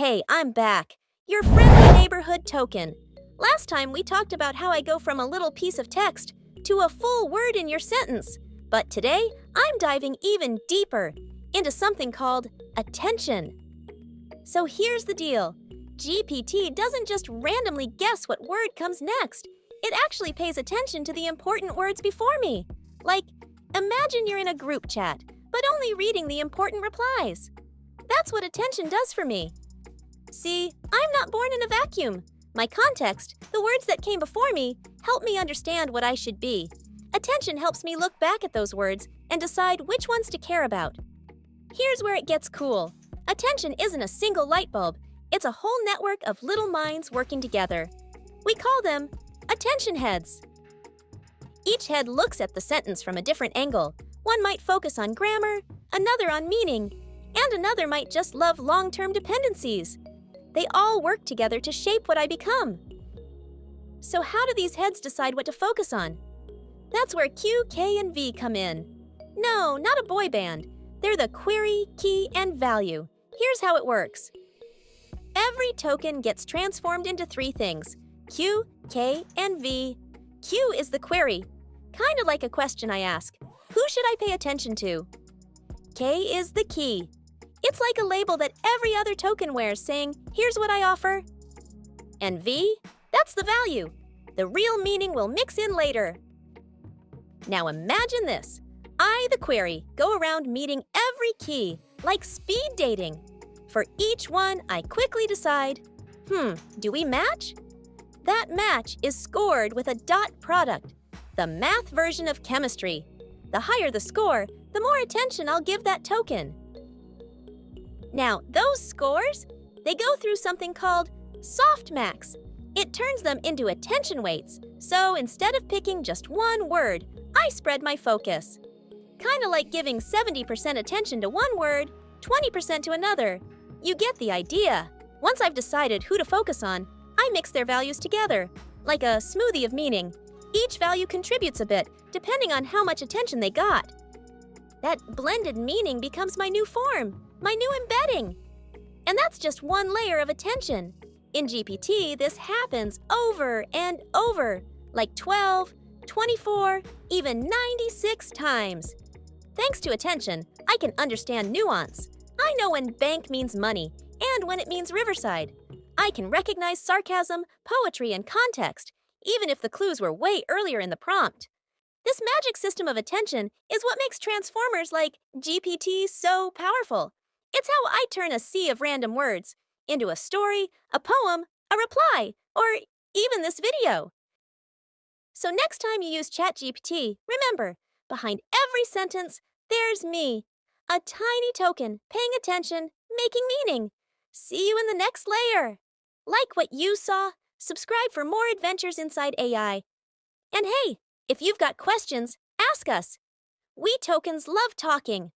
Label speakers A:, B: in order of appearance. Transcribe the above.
A: Hey, I'm back. Your friendly neighborhood token. Last time we talked about how I go from a little piece of text to a full word in your sentence. But today, I'm diving even deeper into something called attention. So here's the deal. GPT doesn't just randomly guess what word comes next. It actually pays attention to the important words before me. Like, imagine you're in a group chat, but only reading the important replies. That's what attention does for me. See, I'm not born in a vacuum. My context, the words that came before me, help me understand what I should be. Attention helps me look back at those words and decide which ones to care about. Here's where it gets cool. Attention isn't a single light bulb. It's a whole network of little minds working together. We call them attention heads. Each head looks at the sentence from a different angle. One might focus on grammar, another on meaning, and another might just love long-term dependencies. They all work together to shape what I become. So how do these heads decide what to focus on? That's where Q, K, and V come in. No, not a boy band. They're the query, key, and value. Here's how it works. Every token gets transformed into three things: Q, K, and V. Q is the query, kind of like a question I ask. Who should I pay attention to? K is the key. It's like a label that every other token wears saying, here's what I offer. And V, that's the value. The real meaning will mix in later. Now imagine this. I, the query, go around meeting every key, like speed dating. For each one, I quickly decide, do we match? That match is scored with a dot product, the math version of chemistry. The higher the score, the more attention I'll give that token. Now, those scores, they go through something called softmax. It turns them into attention weights. So instead of picking just one word, I spread my focus. Kind of like giving 70% attention to one word, 20% to another. You get the idea. Once I've decided who to focus on, I mix their values together, like a smoothie of meaning. Each value contributes a bit, depending on how much attention they got. That blended meaning becomes my new form, my new embedding. And that's just one layer of attention. In GPT, this happens over and over, like 12, 24, even 96 times. Thanks to attention, I can understand nuance. I know when bank means money and when it means riverside. I can recognize sarcasm, poetry, and context, even if the clues were way earlier in the prompt. This magic system of attention is what makes transformers like GPT so powerful. It's how I turn a sea of random words into a story, a poem, a reply, or even this video. So next time you use ChatGPT, remember, behind every sentence, there's me, a tiny token paying attention, making meaning. See you in the next layer. Like what you saw, subscribe for more adventures inside AI. And hey, if you've got questions, ask us. We tokens love talking.